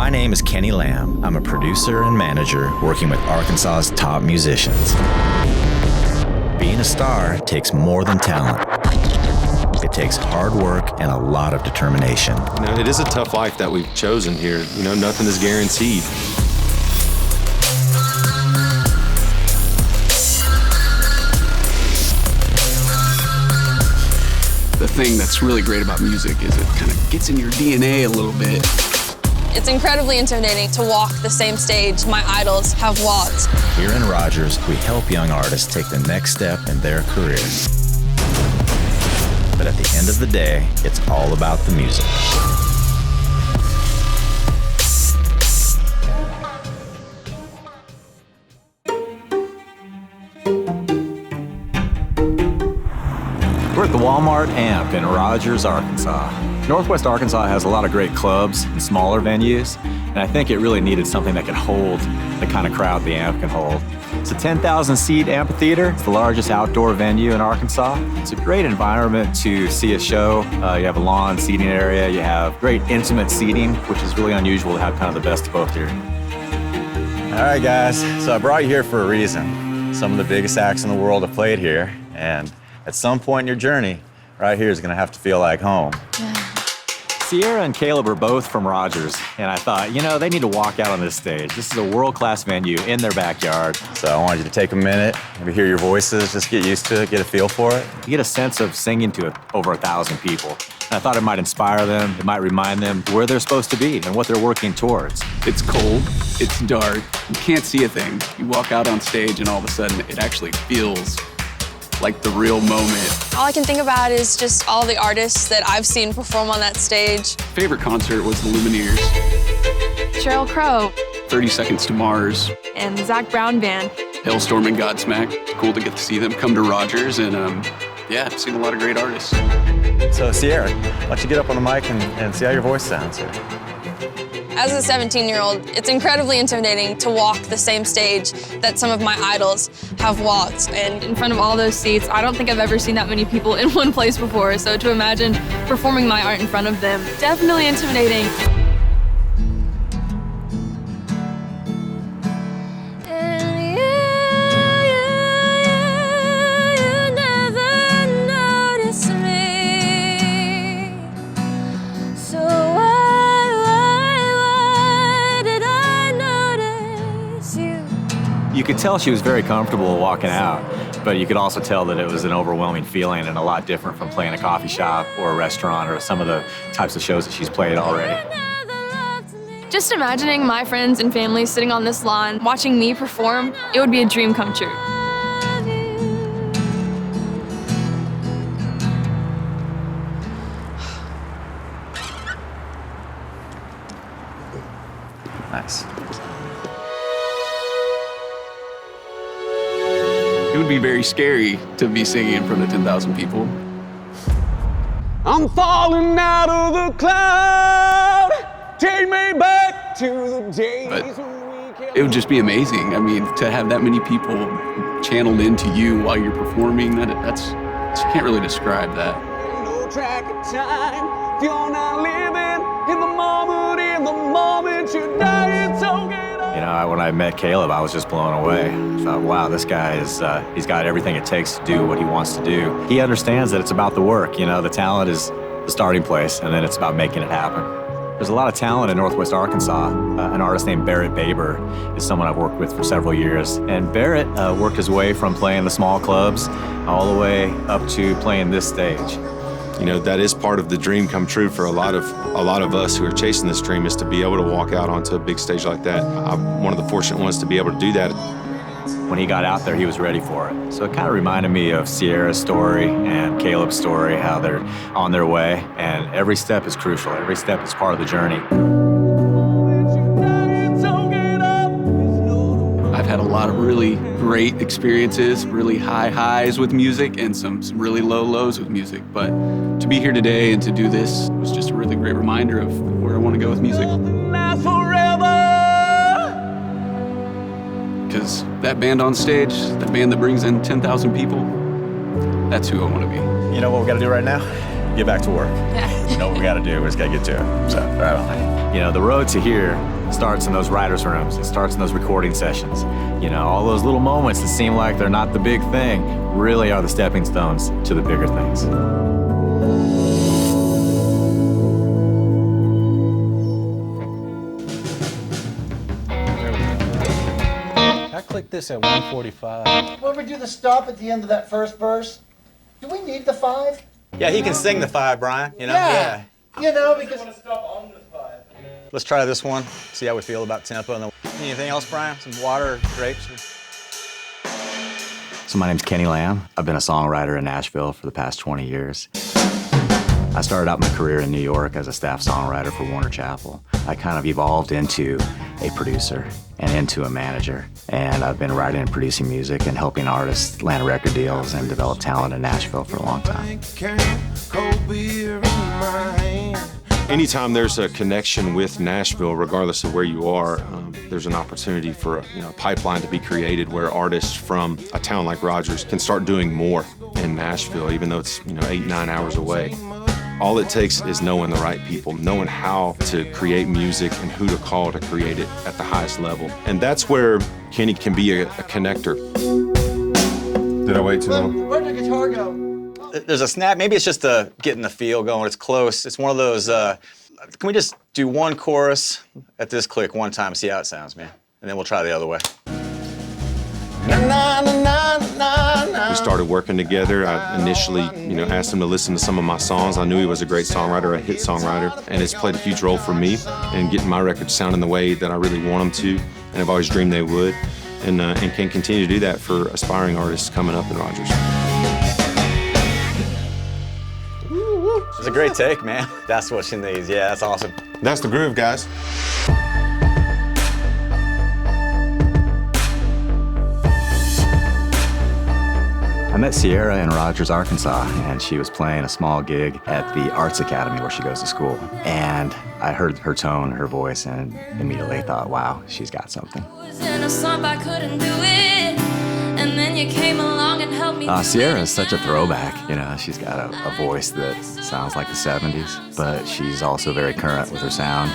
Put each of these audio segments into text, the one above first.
My name is Kenny Lamb. I'm a producer and manager working with Arkansas's top musicians. Being a star takes more than talent. It takes hard work and a lot of determination. You know, it is a tough life that we've chosen here. You know, nothing is guaranteed. The thing that's really great about music is it kind of gets in your DNA a little bit. It's incredibly intimidating to walk the same stage my idols have walked. Here in Rogers, we help young artists take the next step in their career. But at the end of the day, it's all about the music. We're at the Walmart Amp in Rogers, Arkansas. Northwest Arkansas has a lot of great clubs and smaller venues, and I think it really needed something that could hold the kind of crowd the Amp can hold. It's a 10,000-seat amphitheater. It's the largest outdoor venue in Arkansas. It's a great environment to see a show. You have a lawn seating area. You have great intimate seating, which is really unusual to have kind of the best of both here. All right, guys, so I brought you here for a reason. Some of the biggest acts in the world have played here, and at some point in your journey, right here is gonna have to feel like home. Sierra and Caleb are both from Rogers, and I thought, you know, they need to walk out on this stage. This is a world-class venue in their backyard. So I wanted you to take a minute, maybe hear your voices, just get used to it, get a feel for it. You get a sense of singing to over 1,000 people. And I thought it might inspire them, it might remind them where they're supposed to be and what they're working towards. It's cold, it's dark, you can't see a thing. You walk out on stage and all of a sudden it actually feels like the real moment. All I can think about is just all the artists that I've seen perform on that stage. Favorite concert was the Lumineers. Sheryl Crow. 30 Seconds to Mars. And Zach Brown Band. Hailstorm and Godsmack. Cool to get to see them come to Rogers, and yeah, I've seen a lot of great artists. So Sierra, why don't you get up on the mic and see how your voice sounds here. As a 17-year-old, it's incredibly intimidating to walk the same stage that some of my idols have walked. And in front of all those seats, I don't think I've ever seen that many people in one place before. So to imagine performing my art in front of them, definitely intimidating. You could tell she was very comfortable walking out, but you could also tell that it was an overwhelming feeling and a lot different from playing a coffee shop or a restaurant or some of the types of shows that she's played already. Just imagining my friends and family sitting on this lawn, watching me perform, it would be a dream come true. Nice. It would be very scary to be singing in front of 10,000 people. I'm falling out of the cloud, take me back to the days when we can... It would just be amazing. I mean, to have that many people channeled into you while you're performing, that's you can't really describe that. No track of time, if you're not living in the moment you die, it's okay. You know, when I met Caleb, I was just blown away. I thought, wow, this guy he's got everything it takes to do what he wants to do. He understands that it's about the work, you know, the talent is the starting place, and then it's about making it happen. There's a lot of talent in Northwest Arkansas. An artist named Barrett Baber is someone I've worked with for several years. And Barrett worked his way from playing the small clubs all the way up to playing this stage. You know, that is part of the dream come true for a lot of us who are chasing this dream, is to be able to walk out onto a big stage like that. I'm one of the fortunate ones to be able to do that. When he got out there, he was ready for it. So it kind of reminded me of Sierra's story and Caleb's story, how they're on their way, and every step is crucial. Every step is part of the journey. I've had a lot of really great experiences, really high highs with music and some really low lows with music. But to be here today and to do this was just a really great reminder of where I want to go with music. Because that band on stage, that band that brings in 10,000 people, that's who I want to be. You know what we got to do right now? Get back to work. Yeah. You know what we got to do? We just got to get to it. So, right on. You know, the road to here starts in those writers' rooms. It starts in those recording sessions. You know, all those little moments that seem like they're not the big thing really are the stepping stones to the bigger things. I clicked this at 145. Will we do the stop at the end of that first verse? Do we need the 5? Yeah, he can sing the 5, Brian. You know? Yeah. You know, because Let's try this one, see how we feel about tempo. And then anything else, Brian? Some water, grapes? So my name's Kenny Lamb. I've been a songwriter in Nashville for the past 20 years. I started out my career in New York as a staff songwriter for Warner Chappell. I kind of evolved into a producer and into a manager. And I've been writing and producing music and helping artists land record deals and develop talent in Nashville for a long time. Anytime there's a connection with Nashville, regardless of where you are, there's an opportunity for a pipeline to be created where artists from a town like Rogers can start doing more in Nashville, even though it's 8-9 hours away. All it takes is knowing the right people, knowing how to create music and who to call to create it at the highest level. And that's where Kenny can be a connector. Did I wait too long? where'd the guitar go? There's a snap. Maybe it's just getting the feel going. It's close. It's one of those, can we just do one chorus at this click one time, see how it sounds, man? And then we'll try the other way. We started working together. I initially, asked him to listen to some of my songs. I knew he was a great songwriter, a hit songwriter, and it's played a huge role for me in getting my records sounding the way that I really want them to, and I've always dreamed they would, and can continue to do that for aspiring artists coming up in Rogers. It's a great take, man. That's what she needs. Yeah, that's awesome. That's the groove, guys. I met Sierra in Rogers, Arkansas, and she was playing a small gig at the Arts Academy where she goes to school. And I heard her tone, her voice, and immediately thought, wow, she's got something. Sierra is such a throwback. She's got a voice that sounds like the 70s, but she's also very current with her sound.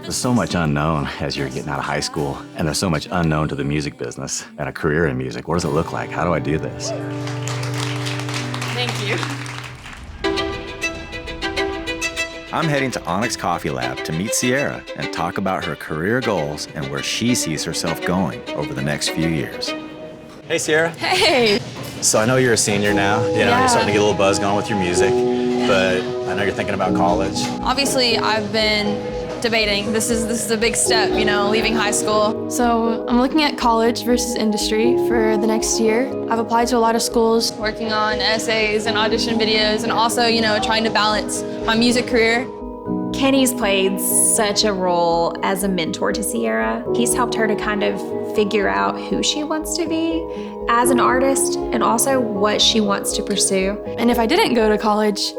There's so much unknown as you're getting out of high school, and there's so much unknown to the music business and a career in music. What does it look like? How do I do this? Thank you. I'm heading to Onyx Coffee Lab to meet Sierra and talk about her career goals and where she sees herself going over the next few years. Hey, Sierra. Hey. So I know you're a senior now. You're starting to get a little buzz going with your music, but I know you're thinking about college. Obviously, I've been debating. This is a big step, leaving high school. So I'm looking at college versus industry for the next year. I've applied to a lot of schools. Working on essays and audition videos, and also, trying to balance my music career. Kenny's played such a role as a mentor to Sierra. He's helped her to kind of figure out who she wants to be as an artist and also what she wants to pursue. And if I didn't go to college,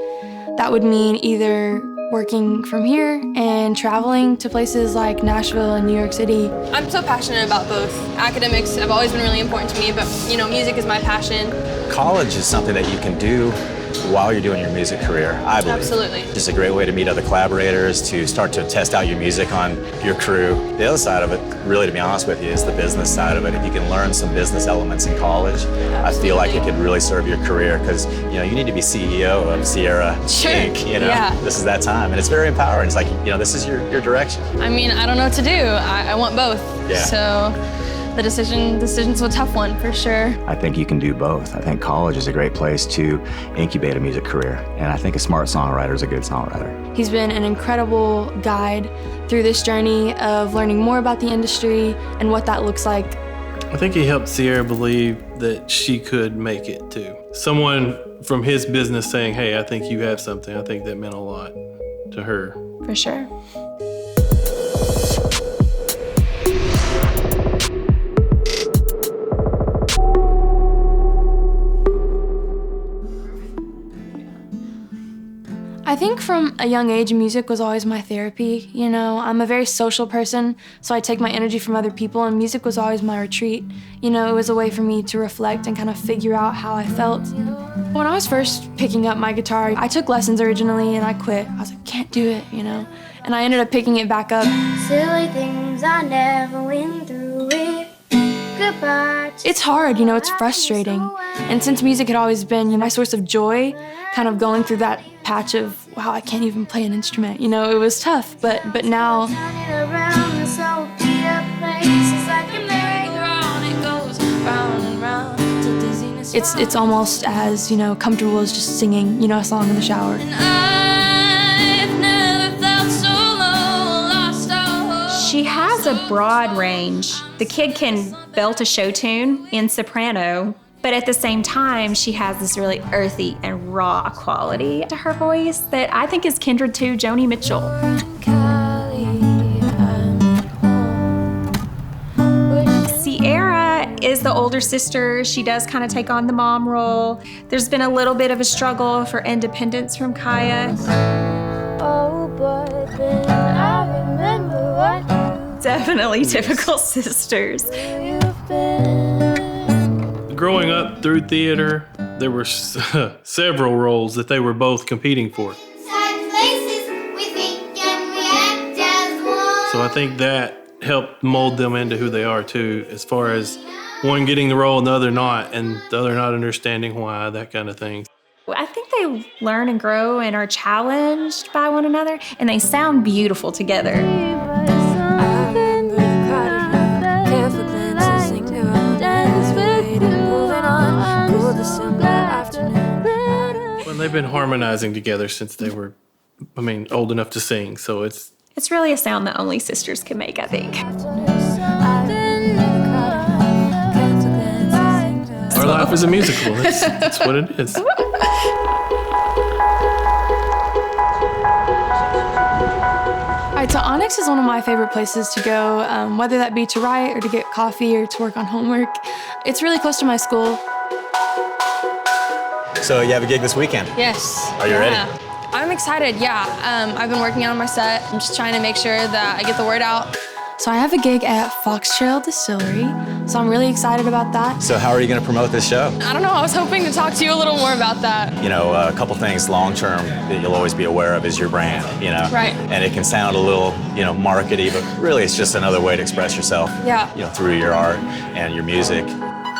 that would mean either working from here and traveling to places like Nashville and New York City. I'm so passionate about both. Academics have always been really important to me, but music is my passion. College is something that you can do while you're doing your music career, I believe. Absolutely. Just a great way to meet other collaborators, to start to test out your music on your crew. The other side of it, really, to be honest with you, is the business side of it. If you can learn some business elements in college, I feel like it could really serve your career because, you need to be CEO of Sierra Inc. Yeah. This is that time, and it's very empowering. It's like, this is your direction. I mean, I don't know what to do. I want both. Yeah. So the decision's a tough one for sure. I think you can do both. I think college is a great place to incubate a music career, and I think a smart songwriter is a good songwriter. He's been an incredible guide through this journey of learning more about the industry and what that looks like. I think he helped Sierra believe that she could make it too. Someone from his business saying, hey, I think you have something, I think that meant a lot to her. For sure. I think from a young age, music was always my therapy. I'm a very social person, so I take my energy from other people, and music was always my retreat. It was a way for me to reflect and kind of figure out how I felt. When I was first picking up my guitar, I took lessons originally and I quit. I was like, can't do it, you know? And I ended up picking it back up. Silly things I never went through it. Goodbye. It's hard, you know, it's frustrating. And since music had always been, you know, my source of joy, kind of going through that patch of, wow, I can't even play an instrument, you know, it was tough. But now, it's almost as, you know, comfortable as just singing, you know, a song in the shower. She has a broad range. The kid can belt a show tune in soprano, but at the same time, she has this really earthy and raw quality to her voice that I think is kindred to Joni Mitchell. Sierra is the older sister. She does kind of take on the mom role. There's been a little bit of a struggle for independence from Kaya. Oh, but then I remember what Definitely typical sisters. Growing up through theater, there were several roles that they were both competing for. So I think that helped mold them into who they are too, as far as one getting the role and the other not, and the other not understanding why, that kind of thing. I think they learn and grow and are challenged by one another, and they sound beautiful together. Well, they've been harmonizing together since they were, old enough to sing, so it's really a sound that only sisters can make, I think. Our life is a musical. That's what it is. All right, so Onyx is one of my favorite places to go, whether that be to write or to get coffee or to work on homework. It's really close to my school. So you have a gig this weekend? Yes. Are you ready? I'm excited, yeah. I've been working on my set. I'm just trying to make sure that I get the word out. So I have a gig at Fox Trail Distillery, so I'm really excited about that. So how are you going to promote this show? I don't know, I was hoping to talk to you a little more about that. You know, a couple things long term that you'll always be aware of is your brand, you know? Right. And it can sound a little, markety, but really it's just another way to express yourself, through your art and your music.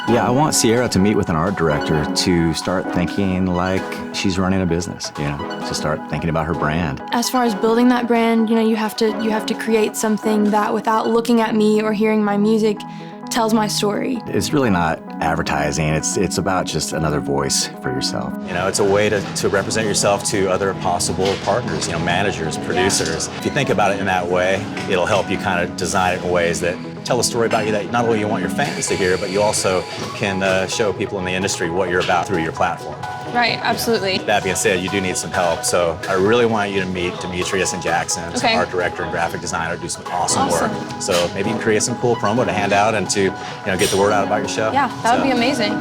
Yeah, I want Sierra to meet with an art director to start thinking like she's running a business, to start thinking about her brand. As far as building that brand, you have to create something that without looking at me or hearing my music tells my story. It's really not advertising, it's about just another voice for yourself. It's a way to represent yourself to other possible partners, managers, producers. If you think about it in that way, it'll help you kind of design it in ways that tell a story about you that not only you want your fans to hear, but you also can show people in the industry what you're about through your platform. Right, absolutely. That being said, you do need some help, so I really want you to meet Demetrius and Jackson, some art director and graphic designer, do some awesome work. So maybe you can create some cool promo to hand out and to get the word out about your show. Yeah, that would be amazing.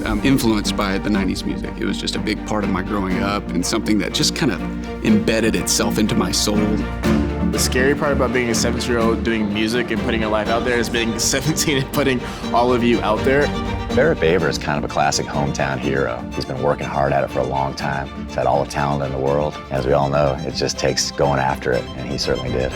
I'm influenced by the 90s music. It was just a big part of my growing up and something that just kind of embedded itself into my soul. The scary part about being a 17-year-old doing music and putting your life out there is being 17 and putting all of you out there. Barrett Baver is kind of a classic hometown hero. He's been working hard at it for a long time. He's had all the talent in the world. As we all know, it just takes going after it, and he certainly did.